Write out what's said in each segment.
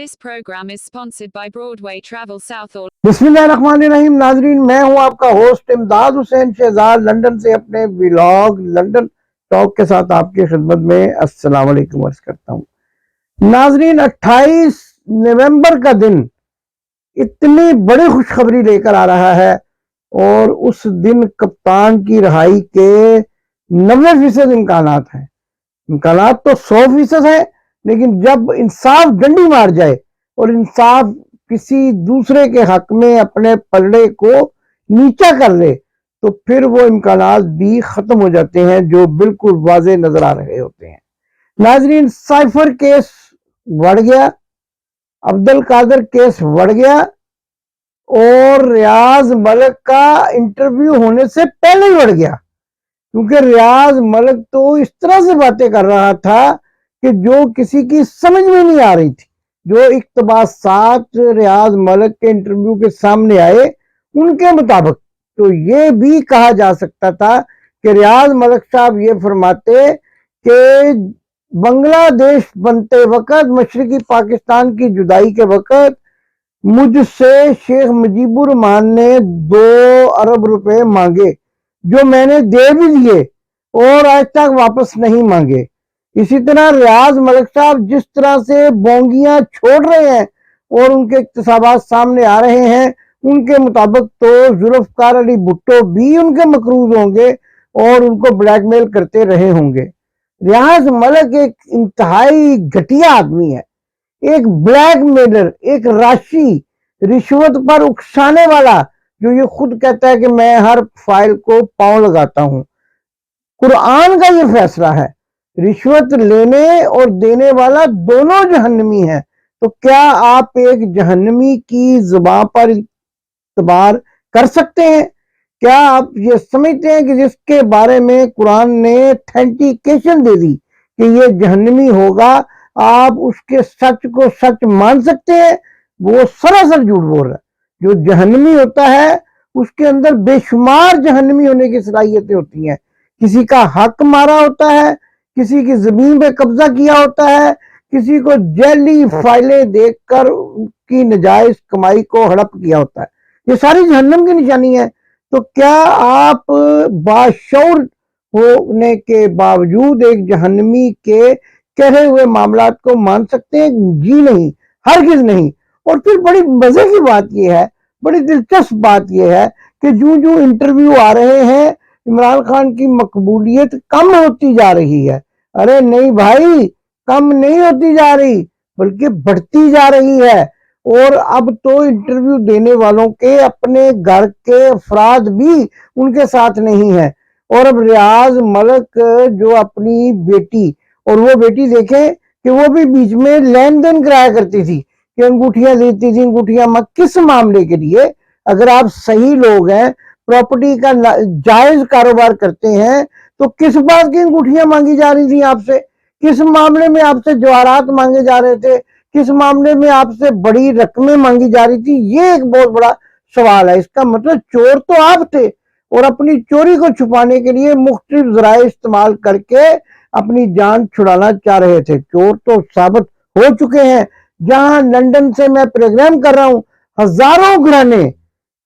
This program is sponsored by Broadway Travel South All. बिस्मिल्लाहिर्रहमानिर्रहीम। नाजरीन, मैं हूं आपका होस्ट इमदाद हुसैन शहजाद, लंदन से अपने व्लॉग लंदन टॉक के साथ आपकी खिदमत में अस्सलाम वालेकुम अर्ज करता हूं। नाजरीन, 28 नवंबर का दिन इतनी बड़ी खुशखबरी लेकर आ रहा है और उस दिन कप्तान की रिहाई के 90% इम्कानात हैं। इम्कानात तो 100% है, लेकिन जब इंसाफ डंडी मार जाए और इंसाफ किसी दूसरे के हक में अपने पलड़े को नीचा कर ले तो फिर वो इम्कानात भी खत्म हो जाते हैं जो बिल्कुल वाज़े नजर आ रहे होते हैं। नाजरीन, साइफर केस बढ़ गया, अब्दुल कादर केस बढ़ गया और रियाज मलिक का इंटरव्यू होने से पहले ही बढ़ गया, क्योंकि रियाज मलिक तो इस तरह से बातें कर रहा था कि जो किसी की समझ में नहीं आ रही थी। जो इक़्तिबासात रियाज मलिक के इंटरव्यू के सामने आए, उनके मुताबिक तो ये भी कहा जा सकता था कि रियाज मलिक साहब ये फरमाते कि बांग्लादेश बनते वक्त, मशरकी पाकिस्तान की जुदाई के वक्त मुझसे शेख मुजीबुर रहमान ने 2 अरब रुपए मांगे, जो मैंने दे भी दिए और आज तक वापस नहीं मांगे। इसी तरह रियाज मलिक साहब जिस तरह से बोंगियां छोड़ रहे हैं और उनके इक्तसाबात सामने आ रहे हैं, उनके मुताबिक तो जुल्फ़िकार अली भुट्टो भी उनके मकरूज होंगे और उनको ब्लैकमेल करते रहे होंगे। रियाज मलिक एक इंतहाई घटिया आदमी है, एक ब्लैकमेलर, एक राशि रिश्वत पर उकसाने वाला, जो ये खुद कहता है कि मैं हर फाइल को पांव लगाता हूं। कुरान का ये फैसला है, रिश्वत लेने और देने वाला दोनों जहन्नमी है। तो क्या आप एक जहन्नमी की जुबान पर इतबार कर सकते हैं? क्या आप ये समझते हैं कि जिसके बारे में कुरान ने ऑथेंटिकेशन दे दी कि ये जहन्नमी होगा, आप उसके सच को सच मान सकते हैं? वो सरासर झूठ बोल रहा है। जो जहन्नमी होता है उसके अंदर बेशुमार जहन्नमी होने की सलाहियतें होती हैं। किसी का हक मारा होता है, किसी की जमीन पे कब्जा किया होता है, किसी को जैली फाइलें देखकर उनकी नजायज कमाई को हड़प किया होता है। ये सारी जहन्नम की निशानी है। तो क्या आप बाशऊर होने के बावजूद एक जहन्नमी के कहे हुए मामलात को मान सकते हैं? जी नहीं, हरगिज नहीं। और फिर बड़ी मजे की बात यह है, बड़ी दिलचस्प बात यह है कि जो जो इंटरव्यू आ रहे हैं, इमरान खान की मकबूलियत कम होती जा रही है। अरे नहीं भाई, कम नहीं होती जा रही बल्कि बढ़ती जा रही है। और अब तो इंटरव्यू देने वालों के अपने घर के अफराद भी उनके साथ नहीं है। और अब रियाज मलिक जो अपनी बेटी, और वो बेटी देखें कि वो भी बीच में लेन देन कराया करती थी कि अंगूठियां देती थी, अंगूठियां किस मामले के लिए? अगर आप सही लोग हैं, प्रॉपर्टी का जायज कारोबार करते हैं, तो किस बात की अंगूठियां मांगी जा रही थी आपसे? किस मामले में आपसे जवाहरात मांगे जा रहे थे? किस मामले में आपसे बड़ी रकमें मांगी जा रही थी? ये एक बहुत बड़ा सवाल है। इसका मतलब चोर तो आप थे और अपनी चोरी को छुपाने के लिए मुख्तलिफ ज़राए इस्तेमाल करके अपनी जान छुड़ाना चाह रहे थे। चोर तो साबित हो चुके हैं। जहां लंदन से मैं प्रोग्राम कर रहा हूं, हजारों घराने,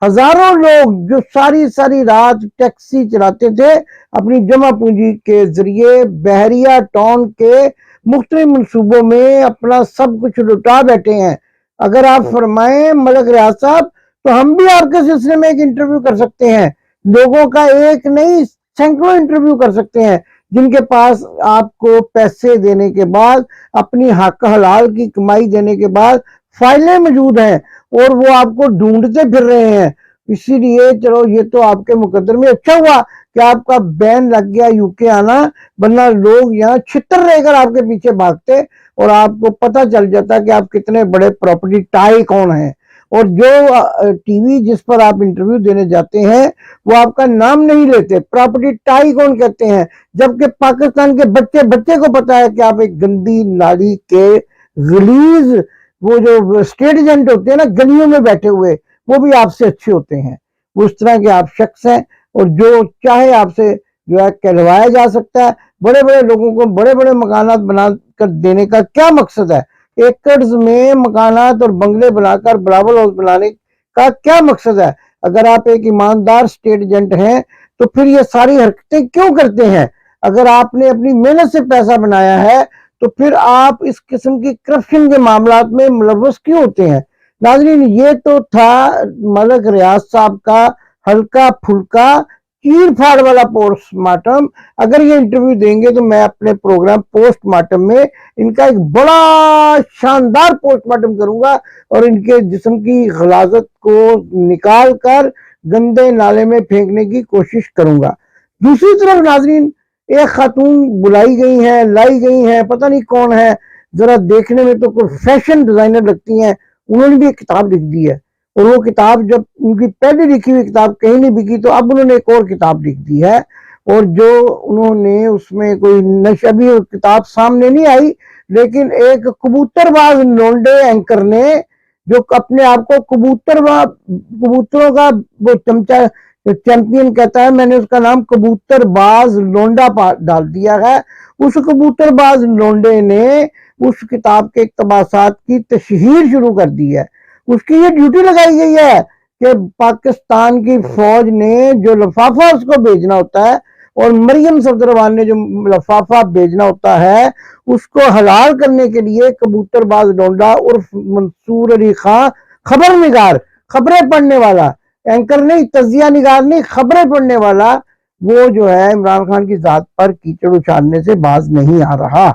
हजारों लोग जो सारी सारी रात टैक्सी चलाते थे, अपनी जमा पूंजी के जरिए बहरिया टाउन के मुख्तलिफ मंसूबों में अपना सब कुछ लुटा बैठे हैं। अगर आप फरमाएं मलिक रियाज साहब, तो हम भी आपके सिलसिले में एक इंटरव्यू कर सकते हैं। लोगों का एक नहीं, सैकड़ों इंटरव्यू कर सकते हैं, जिनके पास आपको पैसे देने के बाद, अपनी हक हलाल की कमाई देने के बाद फाइलें मौजूद हैं और वो आपको ढूंढते फिर रहे हैं। इसीलिए चलो, ये तो आपके मुकद्दर में अच्छा हुआ कि आपका बैन लग गया यूके आना, वरना लोग यहाँ छितर रहकर आपके पीछे भागते और आपको पता चल जाता कि आप कितने बड़े प्रॉपर्टी टाई कौन हैं। और जो टीवी जिस पर आप इंटरव्यू देने जाते हैं, वो आपका नाम नहीं लेते, प्रॉपर्टी टाई कौन कहते हैं, जबकि पाकिस्तान के बच्चे बच्चे को पता है कि आप एक गंदी नाली के गलीज, वो जो स्टेट एजेंट होते हैं ना गलियों में बैठे हुए, वो भी आपसे अच्छे होते हैं। उस तरह के आप शख्स हैं और जो चाहे आपसे जो है कहलवाया जा सकता है। बड़े बड़े लोगों को बड़े बड़े मकानात बना कर देने का क्या मकसद है एकड़ में मकानात और बंगले बनाकर बराबर हाउस बनाने का क्या मकसद है? अगर आप एक ईमानदार स्टेट एजेंट हैं तो फिर ये सारी हरकतें क्यों करते हैं? अगर आपने अपनी मेहनत से पैसा बनाया है तो फिर आप इस किस्म की करप्शन के मामलात में मुलव्वस क्यों होते हैं? नाज़रीन, ये तो था मलक रियाज साहब का हल्का फुल्का चीर फाड़ वाला पोस्टमार्टम। अगर ये इंटरव्यू देंगे तो मैं अपने प्रोग्राम पोस्टमार्टम में इनका एक बड़ा शानदार पोस्टमार्टम करूंगा और इनके जिस्म की गलाजत को निकाल कर गंदे नाले में फेंकने की कोशिश करूंगा। दूसरी तरफ नाजरीन, एक खातून बुलाई गई है, लाई गई है, पता नहीं कौन है, जरा देखने में तो कोई फैशन डिजाइनर लगती हैं। उन्होंने भी एक किताब लिख दी है और वो किताब जब उनकी पहले लिखी हुई किताब कहीं नहीं बिकी तो अब उन्होंने एक और किताब लिख दी है और जो उन्होंने उसमें कोई नशा भी किताब सामने नहीं आई, लेकिन एक कबूतरबाज लोंडे एंकर ने जो अपने आप को कबूतरों का वो चमचा चैंपियन कहता है, मैंने उसका नाम कबूतरबाज लोंडा डाल दिया है। उस कबूतरबाज लोंडे ने उस किताब के इक़्तिबासात की तशहीर शुरू कर दी है। उसकी ये ड्यूटी लगाई गई है कि पाकिस्तान की फौज ने जो लफाफा उसको भेजना होता है और मरियम सफदरवान ने जो लफाफा भेजना होता है उसको हलाल करने के लिए कबूतरबाज लोंडा उर्फ मंसूर अली खां खबर निगार, खबरें पढ़ने वाला, एंकर नहीं, तजिया निगार नहीं, खबरें पढ़ने वाला, वो जो है इमरान खान की जात पर कीचड़ उछालने से बाज नहीं आ रहा।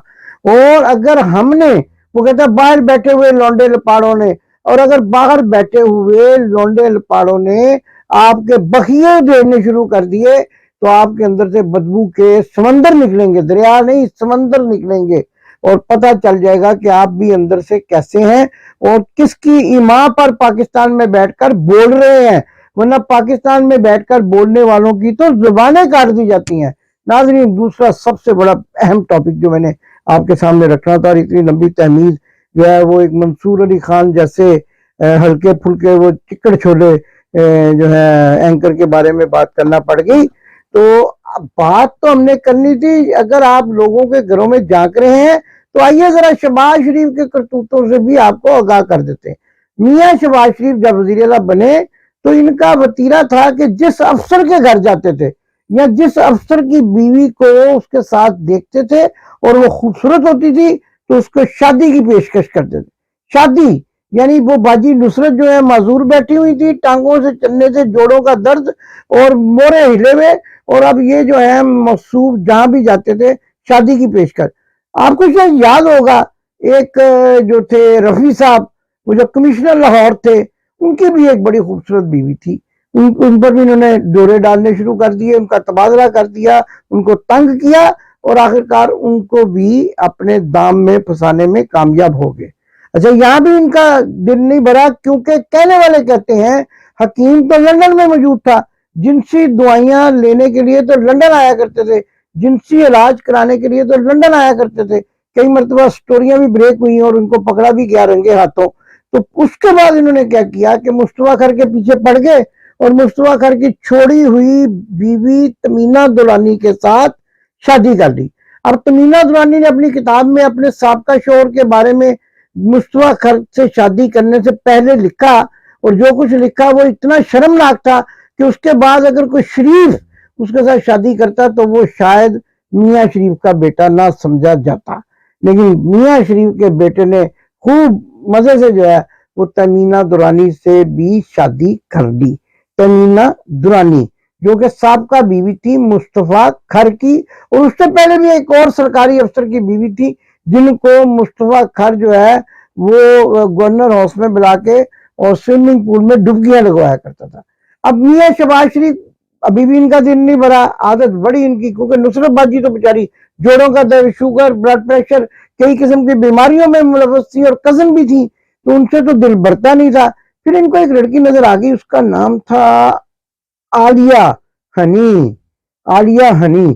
और अगर हमने, वो कहता बाहर बैठे हुए लौंडे लपाड़ों ने, और अगर बाहर बैठे हुए लौंडे लपाड़ों ने आपके बखिए देने शुरू कर दिए तो आपके अंदर से बदबू के समंदर निकलेंगे, दरिया नहीं समंदर निकलेंगे और पता चल जाएगा कि आप भी अंदर से कैसे हैं और किसकी ईमा पर पाकिस्तान में बैठकर बोल रहे हैं। वरना पाकिस्तान में बैठकर बोलने वालों की तो जुबानें काट दी जाती हैं। नाज़रीन, दूसरा सबसे बड़ा अहम टॉपिक जो मैंने आपके सामने रखना था और इतनी लंबी तहमीज जो है वो एक मंसूर अली खान जैसे हल्के फुल्के वो चिकड़ छोले जो है एंकर के बारे में बात करना पड़ गई। तो बात तो हमने करनी थी, अगर आप लोगों के घरों में झांक रहे हैं तो आइए जरा शहबाज शरीफ के करतूतों से भी आपको आगाह कर देते हैं। मियां शहबाज शरीफ जब वज़ीर आला बने तो इनका वतीरा था कि जिस अफसर के घर जाते थे या जिस अफसर की बीवी को उसके साथ देखते थे और वो खूबसूरत होती थी तो उसको शादी की पेशकश करते थे। शादी यानी वो बाजी नुसरत जो है माजूर बैठी हुई थी, टांगों से चलने से जोड़ों का दर्द और मोरे हिले हुए, और अब ये जो है मौसूफ जहां भी जाते थे शादी की पेशकश। आपको शायद याद होगा एक जो थे रफी साहब, वो जो कमिश्नर लाहौर थे, उनकी भी एक बड़ी खूबसूरत बीवी थी। उन पर भी इन्होंने डोरे डालने शुरू कर दिए, उनका तबादला कर दिया, उनको तंग किया और आखिरकार उनको भी अपने दाम में फंसाने में कामयाब हो गए। अच्छा, यहाँ भी इनका दिल नहीं भरा क्योंकि कहने वाले कहते हैं हकीम तो लंदन में मौजूद था, जिनसी दवाइयां लेने के लिए तो लंदन आया करते थे, जिनसी इलाज कराने के लिए तो लंदन आया करते थे। कई मरतबा स्टोरियां भी ब्रेक हुई और उनको पकड़ा भी गया रंगे हाथों। तो उसके बाद इन्होंने क्या किया कि मुस्तफा खर के पीछे पड़ गए और मुस्तफा खर की छोड़ी हुई बीवी तमीना दुलानी के साथ शादी कर ली। अब तमीना दुलानी ने अपनी किताब में अपने साबका शौहर के बारे में मुस्तफा खर से शादी करने से पहले लिखा, और जो कुछ लिखा वो इतना शर्मनाक था कि उसके बाद अगर कोई शरीफ उसके साथ शादी करता तो वो शायद मियाँ शरीफ का बेटा ना समझा जाता। लेकिन मियाँ शरीफ के बेटे ने खूब मजे से जो है वो तमीना दुरानी से भी शादी कर ली। तमीना दुरानी जो कि साबका बीवी थी मुस्तफा खर की, और उससे पहले भी एक और सरकारी अफसर की बीवी थी जिनको मुस्तफा खर जो है वो गवर्नर हाउस में बुला के और स्विमिंग पूल में डुबकियां लगवाया करता था। अब मियाँ शहबाज शरीफ अभी भी इनका दिन नहीं भरा, आदत बड़ी इनकी, क्योंकि नुसरत बाजी तो बेचारी जोड़ों का दर्द, शुगर, ब्लड प्रेशर, कई किस्म की बीमारियों में मुलव्वस थी और कजन भी थी, तो उनसे तो दिल भरता नहीं था। फिर इनको एक लड़की नजर आ गई, उसका नाम था आलिया हनी। आलिया हनी,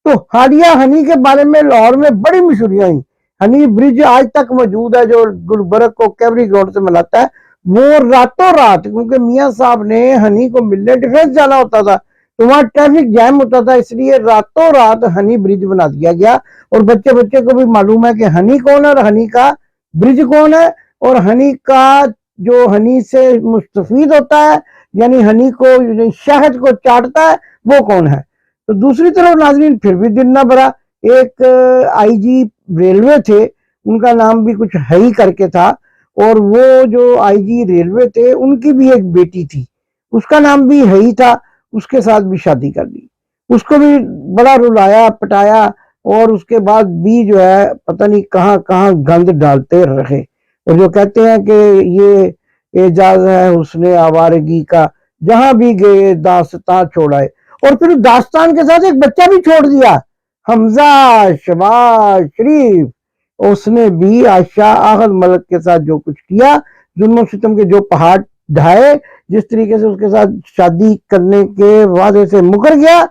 तो आलिया हनी के बारे में लाहौर में बड़ी मशहूरियां हुई। हनी ब्रिज आज तक मौजूद है जो गुलबर्ग को कैवरी ग्राउंड से मिलाता है। वो रातों रात, क्योंकि मियाँ साहब ने हनी को मिलने डिफेंस जाना होता था तो वहां ट्रैफिक जैम होता था, इसलिए रातों रात हनी ब्रिज बना दिया गया। और बच्चे बच्चे को भी मालूम है कि हनी कौन है और हनी का ब्रिज कौन है, और हनी का जो हनी से मुस्तफीद होता है, यानी हनी को शहद को चाटता है, वो कौन है। तो दूसरी तरफ नाजरीन फिर भी दिन ना भरा, एक आईजी रेलवे थे, उनका नाम भी कुछ हई करके था, और वो जो आईजी रेलवे थे उनकी भी एक बेटी थी, उसका नाम भी हई था, उसके साथ भी शादी कर दी, उसको भी बड़ा रुलाया पटाया, और उसके बाद भी जो है पता नहीं कहाँ कहाँ गंद डालते रहे। और जो कहते हैं कि ये एजाज है हुस्ने आवारगी का, जहां भी गए दास्तां छोड़ाए, और फिर दास्तान के साथ एक बच्चा भी छोड़ दिया, हमजा शबाज शरीफ। उसने भी आशा आहद मलक के साथ जो कुछ किया, जुल्म सितम के जो पहाड़ ढाए, जिस तरीके से उसके साथ शादी करने के वादे से मुकर गया,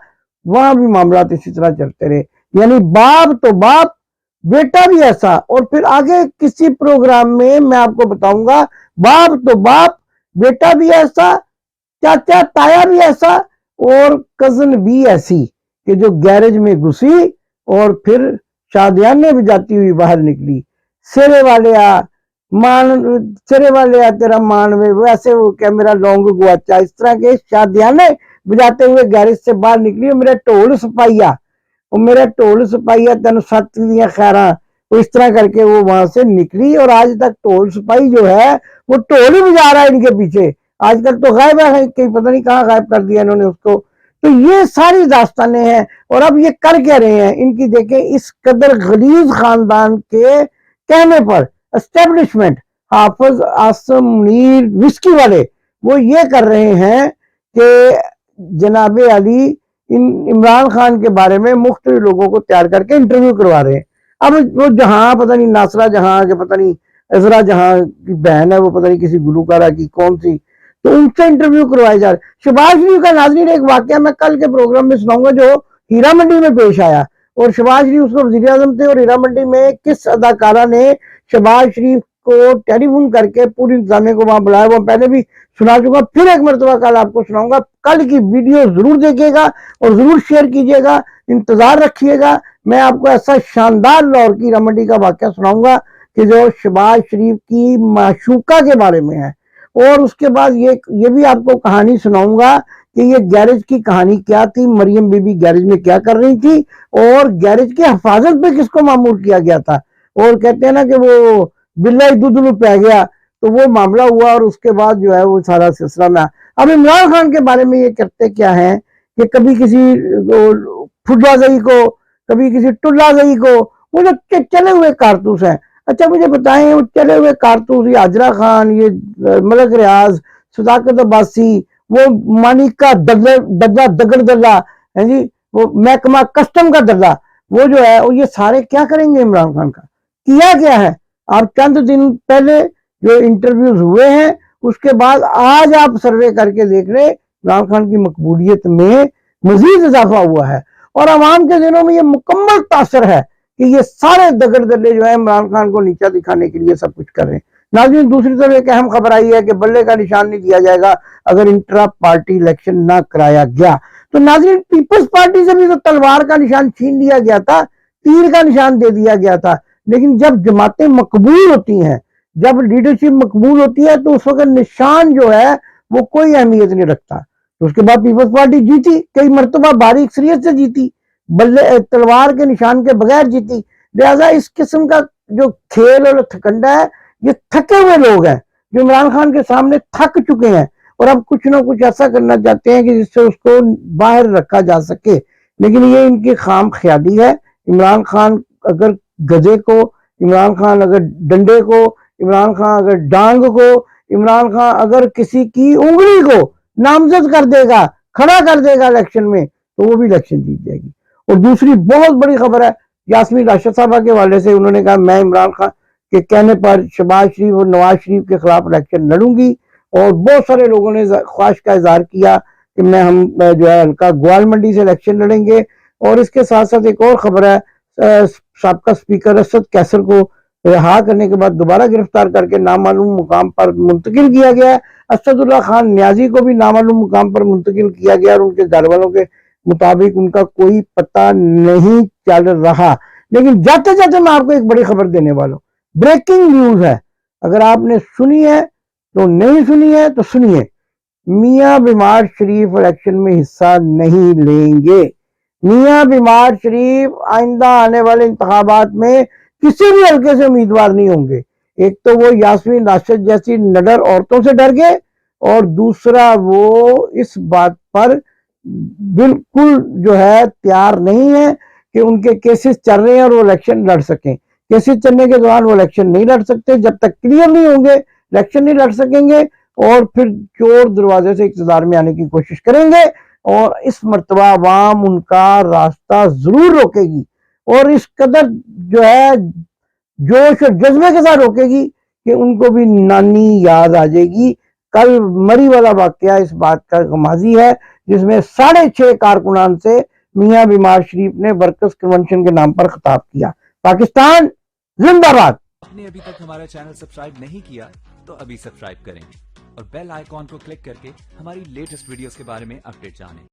वहां भी मामला इसी तरह चलते रहे। यानी बाप तो बाप, बेटा भी ऐसा। और फिर आगे किसी प्रोग्राम में मैं आपको बताऊंगा, बाप तो बाप, बेटा भी ऐसा, चाचा ताया भी ऐसा, और कजन भी ऐसी, कि जो गैरेज में घुसी और फिर शादियाने बजाती हुई बाहर निकली। सिरे वाले आ सिरे वाले आ तेरा मान में, वैसे वो क्या मेरा लौंग गुआचा, इस तरह के शादियाने बजाते हुए गैरेज से बाहर निकली। और मेरा ढोल सपाइया, और मेरा ढोल सपाइया तेन सत दियां खैरां, तो इस तरह करके वो वहां से निकली। और आज तक ढोल सपाई जो है वो ढोल ही बजा रहा है इनके पीछे, आजकल तो गायब है, कहीं पता नहीं कहाँ गायब कर दिया इन्होंने उसको। तो ये सारी दास्तानें हैं। और अब ये कर क्या रहे हैं इनकी देखें, इस कदर गलीज खानदान के कहने पर एस्टेब्लिशमेंट, हाफिज आसम मुनीर विस्की वाले, वो ये कर रहे हैं कि जनाबे अली इमरान खान के बारे में मुख्तलिफ लोगों को तैयार करके इंटरव्यू करवा रहे हैं। अब वो जहां पता नहीं नासरा जहां के पता नहीं अजरा जहां की बहन है, वो पता नहीं किसी गुलकारा की कौन सी, तो उनसे इंटरव्यू करवाए जा रहे। शहबाज शरीफ का नाज़रीन एक वाकया मैं कल के प्रोग्राम में सुनाऊंगा जो हीरा मंडी में पेश आया। और शहबाज शरीफ उसको वज़ीर आज़म थे, और हीरा मंडी में किस अदाकारा ने शहबाज शरीफ को टेलीफोन करके पूरी इंतजामिया को वहां बुलाया, वो पहले भी सुना चुका, फिर एक मरतबा कल आपको सुनाऊंगा। कल की वीडियो जरूर देखिएगा और जरूर शेयर कीजिएगा, इंतजार रखिएगा। मैं आपको ऐसा शानदार लाहौर की हीरा मंडी का वाकया सुनाऊंगा कि जो शहबाज शरीफ की माशूका के बारे में है। और उसके बाद ये भी आपको कहानी सुनाऊंगा कि ये गैरेज की कहानी क्या थी, मरियम बीबी गैरेज में क्या कर रही थी, और गैरेज की हिफाजत पे किसको मामूर किया गया था। और कहते हैं ना कि वो बिल्ला ही दुधलू पै गया, तो वो मामला हुआ, और उसके बाद जो है वो सारा सिलसिला में। अब इमरान खान के बारे में ये करते क्या है कि कभी किसी फुटबाजई को, कभी किसी टुल्लाजई को, वो जो चले हुए कारतूस हैं। अच्छा मुझे बताएं, वो चले हुए कारतूस, ये हाजरा खान, ये मलक रियाज, सदाकत अब्बासी, वो मानिक का दद्दा दगड़ दल्ला है जी, वो महकमा कस्टम का दद्दा, वो जो है वो ये सारे क्या करेंगे इमरान खान का। किया क्या है, आप चंद दिन पहले जो इंटरव्यूज हुए हैं, उसके बाद आज आप सर्वे करके देख रहे, इमरान खान की मकबूलियत में मजीद इजाफा हुआ है। और आवाम के दिनों में ये मुकम्मल तासर है कि ये सारे दगड़ दल्ले जो है इमरान खान को नीचा दिखाने के लिए सब कुछ कर रहे हैं। नाज़रीन दूसरी तरफ एक अहम खबर आई है कि बल्ले का निशान नहीं दिया जाएगा अगर इंट्रा पार्टी इलेक्शन ना कराया गया। तो नाज़रीन पीपल्स पार्टी से भी तो तलवार का निशान छीन लिया गया था, तीर का निशान दे दिया गया था। लेकिन जब जमातें मकबूल होती हैं, जब लीडरशिप मकबूल होती है, तो उस वक्त निशान जो है वो कोई अहमियत नहीं रखता। तो उसके बाद पीपल्स पार्टी जीती, कई मरतबा भारी अक्सरियत से जीती, बल्ले तलवार के निशान के बगैर जीती। लिहाजा इस किस्म का जो खेल और थकंडा है, ये थके हुए लोग हैं जो इमरान खान के सामने थक चुके हैं, और अब कुछ ना कुछ ऐसा करना चाहते हैं कि जिससे उसको बाहर रखा जा सके। लेकिन ये इनकी खाम ख्याली है। इमरान खान अगर गधे को, इमरान खान अगर डंडे को, इमरान खान अगर डांग को, इमरान खान अगर किसी की उंगली को नामजद कर देगा, खड़ा कर देगा इलेक्शन में, तो वो भी इलेक्शन जीत जाएगी। और दूसरी बहुत बड़ी खबर है यास्मीन राशिद साहबा के हवाले से, उन्होंने कहा मैं इमरान खान के कहने पर शहबाज शरीफ और नवाज शरीफ के खिलाफ इलेक्शन लड़ूंगी। और बहुत सारे लोगों ने ख्वाहिश का इजहार किया कि हम जो है हल्का ग्वाल मंडी से इलेक्शन लड़ेंगे। और इसके साथ साथ एक और खबर है, साबका स्पीकर असद कैसर को रिहा करने के बाद दोबारा गिरफ्तार करके नामालूम मुकाम पर मुंतकिल किया गया है। असदुल्ला खान न्याजी को भी नामालूम मुकाम पर मुंतकिल किया गया, और उनके घर वालों के मुताबिक उनका कोई पता नहीं चल रहा। लेकिन जाते जाते मैं आपको एक बड़ी खबर देने वाला हूँ। ब्रेकिंग न्यूज है, अगर आपने सुनी है तो नहीं सुनी है तो सुनिए। मियां बीमार शरीफ इलेक्शन में हिस्सा नहीं लेंगे। मियां बीमार शरीफ आइंदा आने वाले इंतखाबात में किसी भी हल्के से उम्मीदवार नहीं होंगे। एक तो वो यास्मीन राशिद जैसी निडर औरतों से डर गए, और दूसरा वो इस बात पर बिल्कुल जो है तैयार नहीं है कि उनके केसेस चल रहे हैं और वो इलेक्शन लड़ सकें। केसेस चलने के दौरान वो इलेक्शन नहीं लड़ सकते, जब तक क्लियर नहीं होंगे इलेक्शन नहीं लड़ सकेंगे, और फिर चोर दरवाजे से इक़्तिदार में आने की कोशिश करेंगे, और इस मर्तबा अवाम उनका रास्ता जरूर रोकेगी, और इस कदर जो है जोश और जज्बे के साथ रोकेगी कि उनको भी नानी याद आ जाएगी। कल मरी वाला वाकया इस बात का गमाजी है, जिसमें 6.5 कारकुनान से मियां बीमार शरीफ ने वर्कर्स कन्वेंशन के नाम पर खिताब किया। पाकिस्तान जिंदाबाद। आपने अभी तक हमारा चैनल सब्सक्राइब नहीं किया तो अभी सब्सक्राइब करें और बेल आइकॉन को क्लिक करके हमारी लेटेस्ट वीडियोस के बारे में अपडेट जानें।